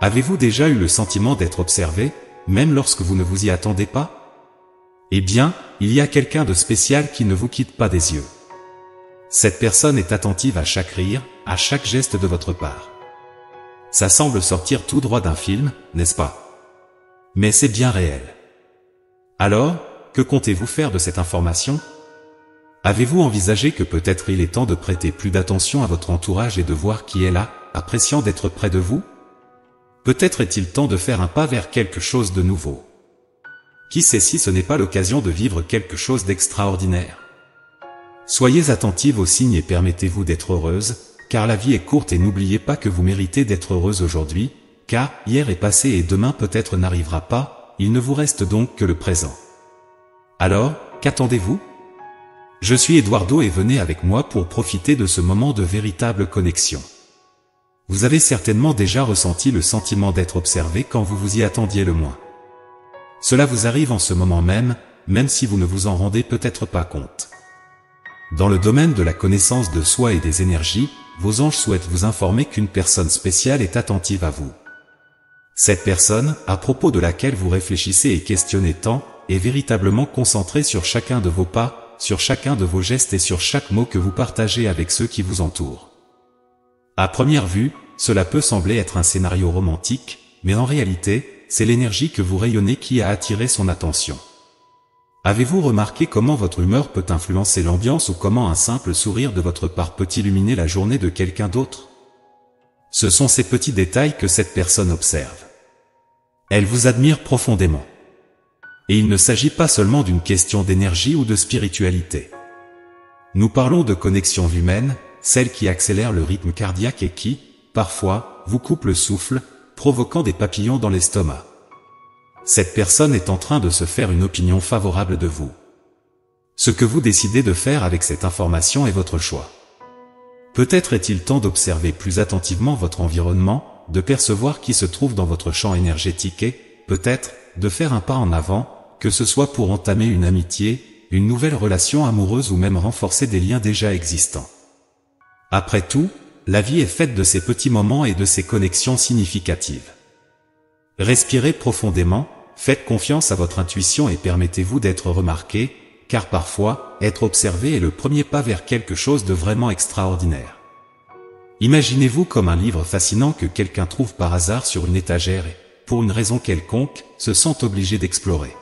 Avez-vous déjà eu le sentiment d'être observé, même lorsque vous ne vous y attendez pas? Eh bien, il y a quelqu'un de spécial qui ne vous quitte pas des yeux. Cette personne est attentive à chaque rire, à chaque geste de votre part. Ça semble sortir tout droit d'un film, n'est-ce pas? Mais c'est bien réel. Alors, que comptez-vous faire de cette information? Avez-vous envisagé que peut-être il est temps de prêter plus d'attention à votre entourage et de voir qui est là, appréciant d'être près de vous? Peut-être est-il temps de faire un pas vers quelque chose de nouveau. Qui sait si ce n'est pas l'occasion de vivre quelque chose d'extraordinaire? Soyez attentive aux signes et permettez-vous d'être heureuse, car la vie est courte et n'oubliez pas que vous méritez d'être heureuse aujourd'hui, car hier est passé et demain peut-être n'arrivera pas, il ne vous reste donc que le présent. Alors, qu'attendez-vous? Je suis Eduardo et venez avec moi pour profiter de ce moment de véritable connexion. Vous avez certainement déjà ressenti le sentiment d'être observé quand vous vous y attendiez le moins. Cela vous arrive en ce moment même, même si vous ne vous en rendez peut-être pas compte. Dans le domaine de la connaissance de soi et des énergies, vos anges souhaitent vous informer qu'une personne spéciale est attentive à vous. Cette personne, à propos de laquelle vous réfléchissez et questionnez tant, est véritablement concentrée sur chacun de vos pas, sur chacun de vos gestes et sur chaque mot que vous partagez avec ceux qui vous entourent. À première vue, cela peut sembler être un scénario romantique, mais en réalité, c'est l'énergie que vous rayonnez qui a attiré son attention. Avez-vous remarqué comment votre humeur peut influencer l'ambiance ou comment un simple sourire de votre part peut illuminer la journée de quelqu'un d'autre? Ce sont ces petits détails que cette personne observe. Elle vous admire profondément. Et il ne s'agit pas seulement d'une question d'énergie ou de spiritualité. Nous parlons de connexion humaine, celle qui accélère le rythme cardiaque et qui, parfois, vous coupe le souffle, provoquant des papillons dans l'estomac. Cette personne est en train de se faire une opinion favorable de vous. Ce que vous décidez de faire avec cette information est votre choix. Peut-être est-il temps d'observer plus attentivement votre environnement, de percevoir qui se trouve dans votre champ énergétique et, peut-être, de faire un pas en avant, que ce soit pour entamer une amitié, une nouvelle relation amoureuse ou même renforcer des liens déjà existants. Après tout, la vie est faite de ces petits moments et de ces connexions significatives. Respirez profondément, faites confiance à votre intuition et permettez-vous d'être remarqué, car parfois, être observé est le premier pas vers quelque chose de vraiment extraordinaire. Imaginez-vous comme un livre fascinant que quelqu'un trouve par hasard sur une étagère et, pour une raison quelconque, se sent obligé d'explorer.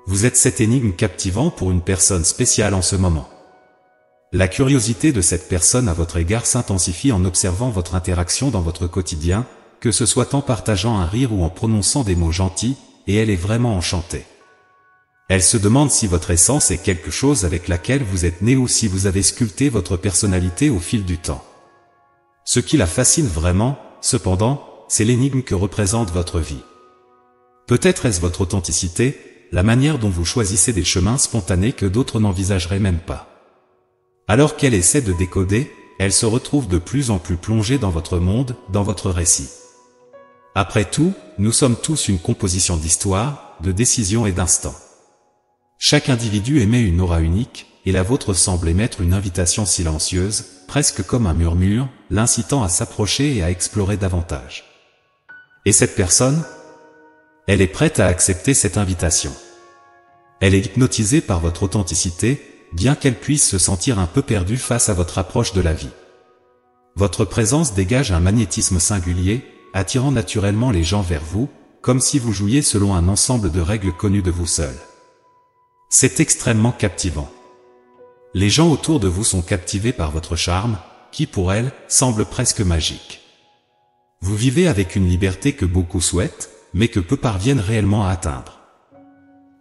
Vous êtes cette énigme captivante pour une personne spéciale en ce moment. La curiosité de cette personne à votre égard s'intensifie en observant votre interaction dans votre quotidien, que ce soit en partageant un rire ou en prononçant des mots gentils, et elle est vraiment enchantée. Elle se demande si votre essence est quelque chose avec laquelle vous êtes né ou si vous avez sculpté votre personnalité au fil du temps. Ce qui la fascine vraiment, cependant, c'est l'énigme que représente votre vie. Peut-être est-ce votre authenticité, la manière dont vous choisissez des chemins spontanés que d'autres n'envisageraient même pas. Alors qu'elle essaie de décoder, elle se retrouve de plus en plus plongée dans votre monde, dans votre récit. Après tout, nous sommes tous une composition d'histoires, de décisions et d'instants. Chaque individu émet une aura unique, et la vôtre semble émettre une invitation silencieuse, presque comme un murmure, l'incitant à s'approcher et à explorer davantage. Et cette personne? Elle est prête à accepter cette invitation. Elle est hypnotisée par votre authenticité, bien qu'elle puisse se sentir un peu perdue face à votre approche de la vie. Votre présence dégage un magnétisme singulier, attirant naturellement les gens vers vous, comme si vous jouiez selon un ensemble de règles connues de vous seul. C'est extrêmement captivant. Les gens autour de vous sont captivés par votre charme, qui pour elles, semble presque magique. Vous vivez avec une liberté que beaucoup souhaitent, mais que peu parviennent réellement à atteindre.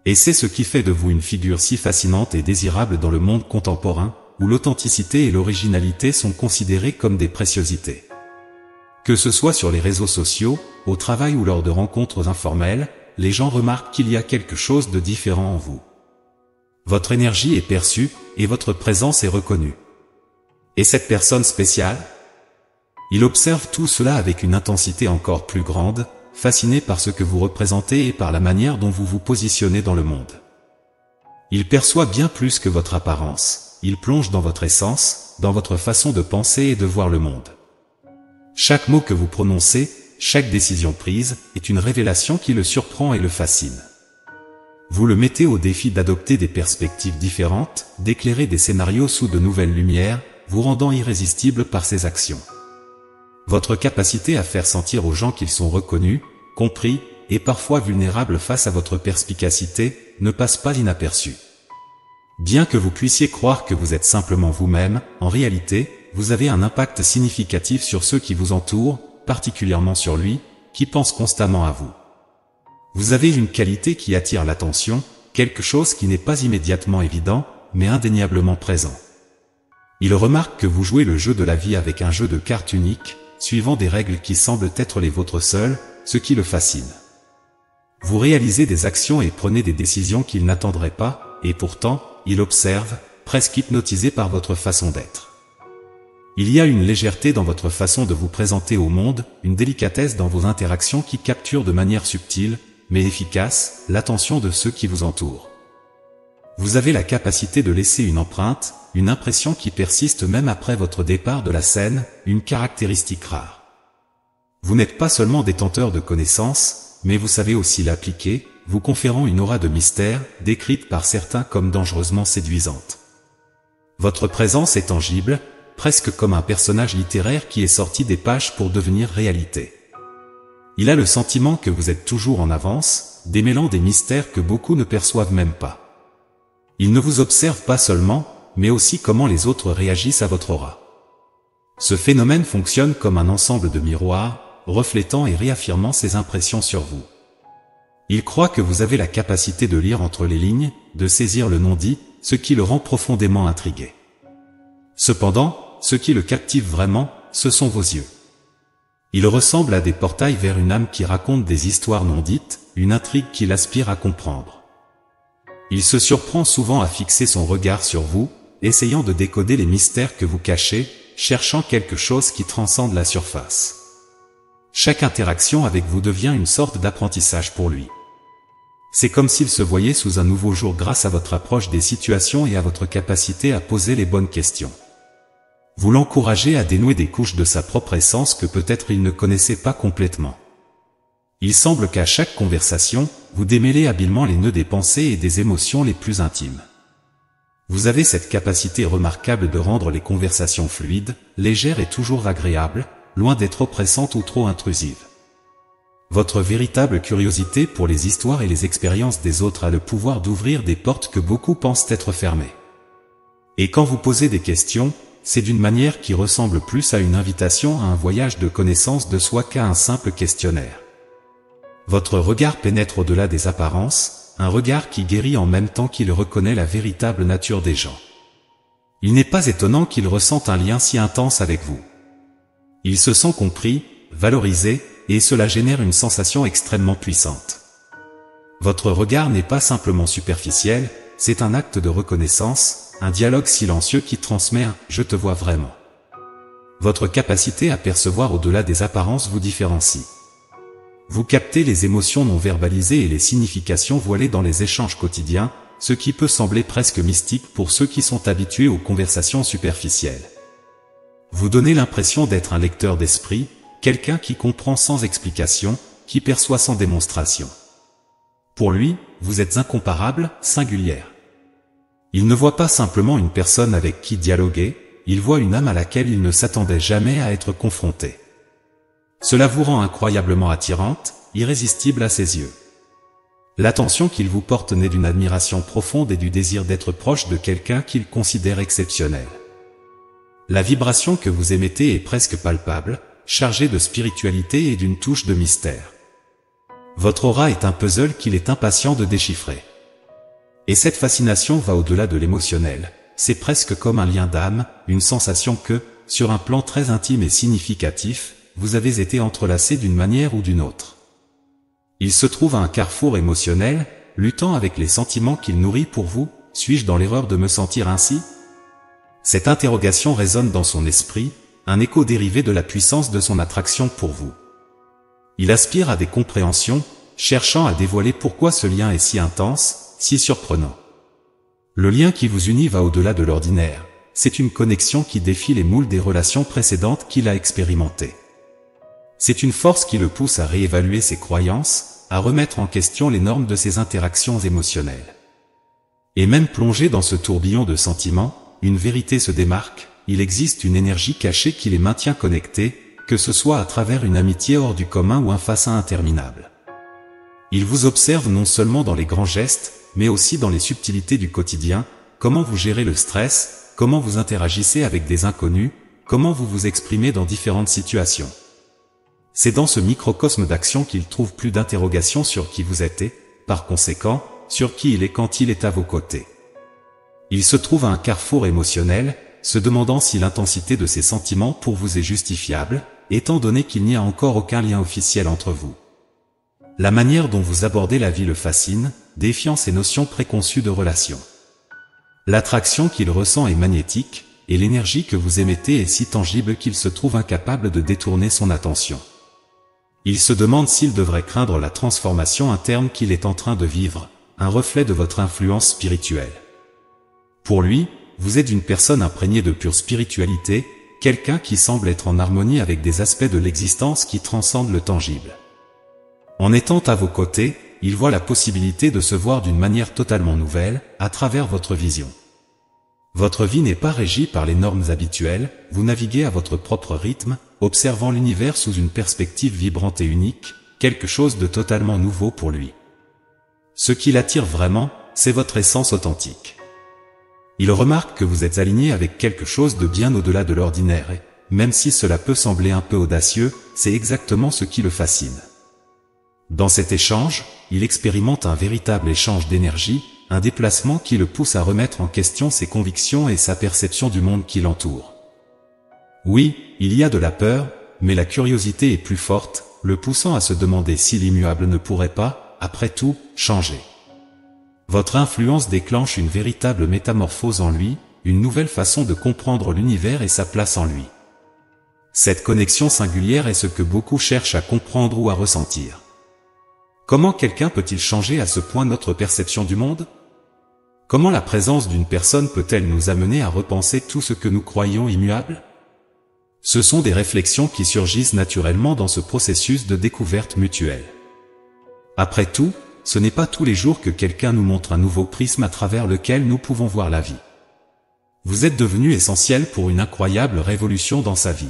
Et c'est ce qui fait de vous une figure si fascinante et désirable dans le monde contemporain, où l'authenticité et l'originalité sont considérées comme des préciosités. Que ce soit sur les réseaux sociaux, au travail ou lors de rencontres informelles, les gens remarquent qu'il y a quelque chose de différent en vous. Votre énergie est perçue, et votre présence est reconnue. Et cette personne spéciale? Il observe tout cela avec une intensité encore plus grande, fasciné par ce que vous représentez et par la manière dont vous vous positionnez dans le monde. Il perçoit bien plus que votre apparence, il plonge dans votre essence, dans votre façon de penser et de voir le monde. Chaque mot que vous prononcez, chaque décision prise est une révélation qui le surprend et le fascine. Vous le mettez au défi d'adopter des perspectives différentes, d'éclairer des scénarios sous de nouvelles lumières, vous rendant irrésistible par ses actions. Votre capacité à faire sentir aux gens qu'ils sont reconnus, compris, et parfois vulnérables face à votre perspicacité, ne passe pas inaperçue. Bien que vous puissiez croire que vous êtes simplement vous-même, en réalité, vous avez un impact significatif sur ceux qui vous entourent, particulièrement sur lui, qui pense constamment à vous. Vous avez une qualité qui attire l'attention, quelque chose qui n'est pas immédiatement évident, mais indéniablement présent. Il remarque que vous jouez le jeu de la vie avec un jeu de cartes unique, suivant des règles qui semblent être les vôtres seules, ce qui le fascine. Vous réalisez des actions et prenez des décisions qu'il n'attendrait pas, et pourtant, il observe, presque hypnotisé par votre façon d'être. Il y a une légèreté dans votre façon de vous présenter au monde, une délicatesse dans vos interactions qui capture de manière subtile, mais efficace, l'attention de ceux qui vous entourent. Vous avez la capacité de laisser une empreinte, une impression qui persiste même après votre départ de la scène, une caractéristique rare. Vous n'êtes pas seulement détenteur de connaissances, mais vous savez aussi l'appliquer, vous conférant une aura de mystère, décrite par certains comme dangereusement séduisante. Votre présence est tangible, presque comme un personnage littéraire qui est sorti des pages pour devenir réalité. Il a le sentiment que vous êtes toujours en avance, démêlant des mystères que beaucoup ne perçoivent même pas. Il ne vous observe pas seulement, mais aussi comment les autres réagissent à votre aura. Ce phénomène fonctionne comme un ensemble de miroirs, reflétant et réaffirmant ses impressions sur vous. Il croit que vous avez la capacité de lire entre les lignes, de saisir le non-dit, ce qui le rend profondément intrigué. Cependant, ce qui le captive vraiment, ce sont vos yeux. Il ressemble à des portails vers une âme qui raconte des histoires non dites, une intrigue qu'il aspire à comprendre. Il se surprend souvent à fixer son regard sur vous, essayant de décoder les mystères que vous cachez, cherchant quelque chose qui transcende la surface. Chaque interaction avec vous devient une sorte d'apprentissage pour lui. C'est comme s'il se voyait sous un nouveau jour grâce à votre approche des situations et à votre capacité à poser les bonnes questions. Vous l'encouragez à dénouer des couches de sa propre essence que peut-être il ne connaissait pas complètement. Il semble qu'à chaque conversation, vous démêlez habilement les nœuds des pensées et des émotions les plus intimes. Vous avez cette capacité remarquable de rendre les conversations fluides, légères et toujours agréables, loin d'être oppressantes ou trop intrusives. Votre véritable curiosité pour les histoires et les expériences des autres a le pouvoir d'ouvrir des portes que beaucoup pensent être fermées. Et quand vous posez des questions, c'est d'une manière qui ressemble plus à une invitation à un voyage de connaissance de soi qu'à un simple questionnaire. Votre regard pénètre au-delà des apparences, un regard qui guérit en même temps qu'il reconnaît la véritable nature des gens. Il n'est pas étonnant qu'il ressente un lien si intense avec vous. Il se sent compris, valorisé, et cela génère une sensation extrêmement puissante. Votre regard n'est pas simplement superficiel, c'est un acte de reconnaissance, un dialogue silencieux qui transmet un « je te vois vraiment ». Votre capacité à percevoir au-delà des apparences vous différencie. Vous captez les émotions non verbalisées et les significations voilées dans les échanges quotidiens, ce qui peut sembler presque mystique pour ceux qui sont habitués aux conversations superficielles. Vous donnez l'impression d'être un lecteur d'esprit, quelqu'un qui comprend sans explication, qui perçoit sans démonstration. Pour lui, vous êtes incomparable, singulière. Il ne voit pas simplement une personne avec qui dialoguer, il voit une âme à laquelle il ne s'attendait jamais à être confronté. Cela vous rend incroyablement attirante, irrésistible à ses yeux. L'attention qu'il vous porte naît d'une admiration profonde et du désir d'être proche de quelqu'un qu'il considère exceptionnel. La vibration que vous émettez est presque palpable, chargée de spiritualité et d'une touche de mystère. Votre aura est un puzzle qu'il est impatient de déchiffrer. Et cette fascination va au-delà de l'émotionnel, c'est presque comme un lien d'âme, une sensation que, sur un plan très intime et significatif, vous avez été entrelacés d'une manière ou d'une autre. Il se trouve à un carrefour émotionnel, luttant avec les sentiments qu'il nourrit pour vous, suis-je dans l'erreur de me sentir ainsi? Cette interrogation résonne dans son esprit, un écho dérivé de la puissance de son attraction pour vous. Il aspire à des compréhensions, cherchant à dévoiler pourquoi ce lien est si intense, si surprenant. Le lien qui vous unit va au-delà de l'ordinaire, c'est une connexion qui défie les moules des relations précédentes qu'il a expérimentées. C'est une force qui le pousse à réévaluer ses croyances, à remettre en question les normes de ses interactions émotionnelles. Et même plongé dans ce tourbillon de sentiments, une vérité se démarque, il existe une énergie cachée qui les maintient connectés, que ce soit à travers une amitié hors du commun ou un face interminable. Il vous observe non seulement dans les grands gestes, mais aussi dans les subtilités du quotidien, comment vous gérez le stress, comment vous interagissez avec des inconnus, comment vous vous exprimez dans différentes situations. C'est dans ce microcosme d'action qu'il trouve plus d'interrogations sur qui vous êtes et, par conséquent, sur qui il est quand il est à vos côtés. Il se trouve à un carrefour émotionnel, se demandant si l'intensité de ses sentiments pour vous est justifiable, étant donné qu'il n'y a encore aucun lien officiel entre vous. La manière dont vous abordez la vie le fascine, défiant ses notions préconçues de relation. L'attraction qu'il ressent est magnétique, et l'énergie que vous émettez est si tangible qu'il se trouve incapable de détourner son attention. Il se demande s'il devrait craindre la transformation interne qu'il est en train de vivre, un reflet de votre influence spirituelle. Pour lui, vous êtes une personne imprégnée de pure spiritualité, quelqu'un qui semble être en harmonie avec des aspects de l'existence qui transcendent le tangible. En étant à vos côtés, il voit la possibilité de se voir d'une manière totalement nouvelle, à travers votre vision. Votre vie n'est pas régie par les normes habituelles, vous naviguez à votre propre rythme, observant l'univers sous une perspective vibrante et unique, quelque chose de totalement nouveau pour lui. Ce qui l'attire vraiment, c'est votre essence authentique. Il remarque que vous êtes aligné avec quelque chose de bien au-delà de l'ordinaire et, même si cela peut sembler un peu audacieux, c'est exactement ce qui le fascine. Dans cet échange, il expérimente un véritable échange d'énergie, un déplacement qui le pousse à remettre en question ses convictions et sa perception du monde qui l'entoure. Oui, il y a de la peur, mais la curiosité est plus forte, le poussant à se demander si l'immuable ne pourrait pas, après tout, changer. Votre influence déclenche une véritable métamorphose en lui, une nouvelle façon de comprendre l'univers et sa place en lui. Cette connexion singulière est ce que beaucoup cherchent à comprendre ou à ressentir. Comment quelqu'un peut-il changer à ce point notre perception du monde ? Comment la présence d'une personne peut-elle nous amener à repenser tout ce que nous croyons immuable ? Ce sont des réflexions qui surgissent naturellement dans ce processus de découverte mutuelle. Après tout, ce n'est pas tous les jours que quelqu'un nous montre un nouveau prisme à travers lequel nous pouvons voir la vie. Vous êtes devenu essentiel pour une incroyable révolution dans sa vie.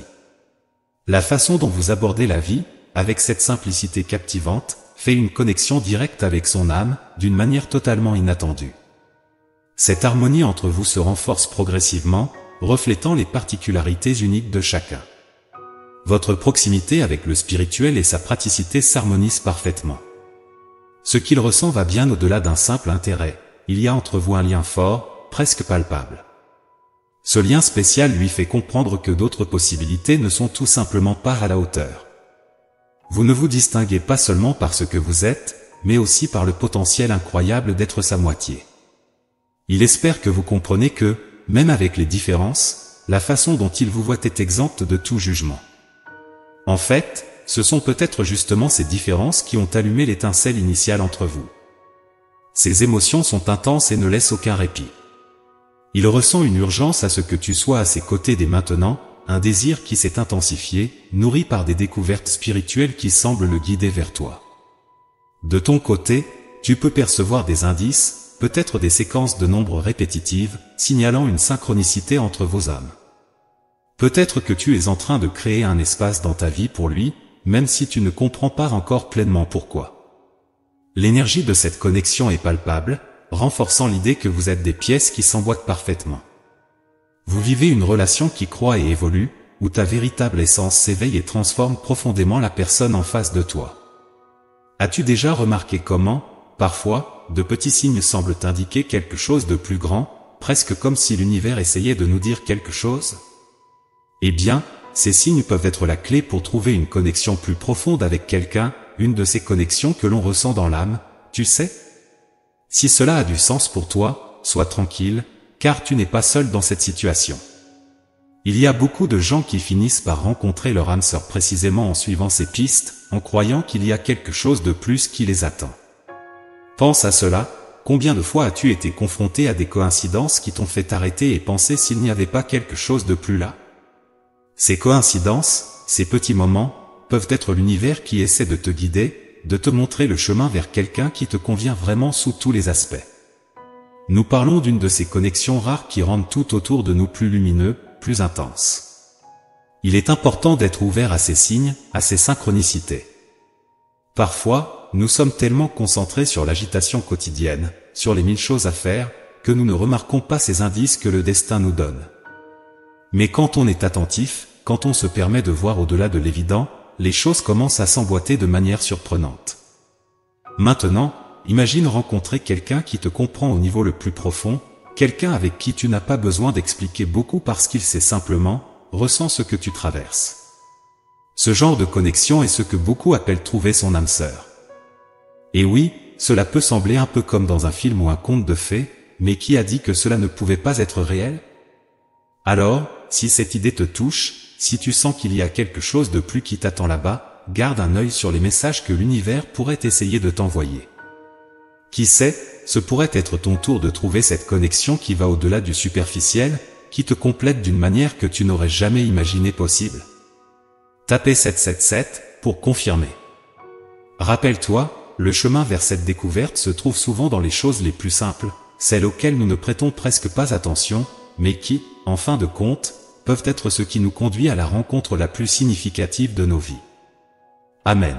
La façon dont vous abordez la vie, avec cette simplicité captivante, fait une connexion directe avec son âme, d'une manière totalement inattendue. Cette harmonie entre vous se renforce progressivement, reflétant les particularités uniques de chacun. Votre proximité avec le spirituel et sa praticité s'harmonisent parfaitement. Ce qu'il ressent va bien au-delà d'un simple intérêt, il y a entre vous un lien fort, presque palpable. Ce lien spécial lui fait comprendre que d'autres possibilités ne sont tout simplement pas à la hauteur. Vous ne vous distinguez pas seulement par ce que vous êtes, mais aussi par le potentiel incroyable d'être sa moitié. Il espère que vous comprenez que, même avec les différences, la façon dont il vous voit est exempte de tout jugement. En fait, ce sont peut-être justement ces différences qui ont allumé l'étincelle initiale entre vous. Ces émotions sont intenses et ne laissent aucun répit. Il ressent une urgence à ce que tu sois à ses côtés dès maintenant, un désir qui s'est intensifié, nourri par des découvertes spirituelles qui semblent le guider vers toi. De ton côté, tu peux percevoir des indices, peut-être des séquences de nombres répétitives, signalant une synchronicité entre vos âmes. Peut-être que tu es en train de créer un espace dans ta vie pour lui, même si tu ne comprends pas encore pleinement pourquoi. L'énergie de cette connexion est palpable, renforçant l'idée que vous êtes des pièces qui s'emboîtent parfaitement. Vous vivez une relation qui croît et évolue, où ta véritable essence s'éveille et transforme profondément la personne en face de toi. As-tu déjà remarqué comment, parfois, de petits signes semblent indiquer quelque chose de plus grand, presque comme si l'univers essayait de nous dire quelque chose ? Eh bien, ces signes peuvent être la clé pour trouver une connexion plus profonde avec quelqu'un, une de ces connexions que l'on ressent dans l'âme, tu sais ? Si cela a du sens pour toi, sois tranquille, car tu n'es pas seul dans cette situation. Il y a beaucoup de gens qui finissent par rencontrer leur âme sœur précisément en suivant ces pistes, en croyant qu'il y a quelque chose de plus qui les attend. Pense à cela, combien de fois as-tu été confronté à des coïncidences qui t'ont fait t'arrêter et penser s'il n'y avait pas quelque chose de plus là ? Ces coïncidences, ces petits moments, peuvent être l'univers qui essaie de te guider, de te montrer le chemin vers quelqu'un qui te convient vraiment sous tous les aspects. Nous parlons d'une de ces connexions rares qui rendent tout autour de nous plus lumineux, plus intense. Il est important d'être ouvert à ces signes, à ces synchronicités. Parfois, nous sommes tellement concentrés sur l'agitation quotidienne, sur les 1000 choses à faire, que nous ne remarquons pas ces indices que le destin nous donne. Mais quand on est attentif, quand on se permet de voir au-delà de l'évident, les choses commencent à s'emboîter de manière surprenante. Maintenant, imagine rencontrer quelqu'un qui te comprend au niveau le plus profond, quelqu'un avec qui tu n'as pas besoin d'expliquer beaucoup parce qu'il sait simplement, ressent ce que tu traverses. Ce genre de connexion est ce que beaucoup appellent trouver son âme sœur. Et oui, cela peut sembler un peu comme dans un film ou un conte de fées, mais qui a dit que cela ne pouvait pas être réel? Alors, si cette idée te touche, si tu sens qu'il y a quelque chose de plus qui t'attend là-bas, garde un œil sur les messages que l'univers pourrait essayer de t'envoyer. Qui sait, ce pourrait être ton tour de trouver cette connexion qui va au-delà du superficiel, qui te complète d'une manière que tu n'aurais jamais imaginé possible. Tapez 777 pour confirmer. Rappelle-toi, le chemin vers cette découverte se trouve souvent dans les choses les plus simples, celles auxquelles nous ne prêtons presque pas attention, mais qui, en fin de compte, peuvent être ce qui nous conduit à la rencontre la plus significative de nos vies. Amen.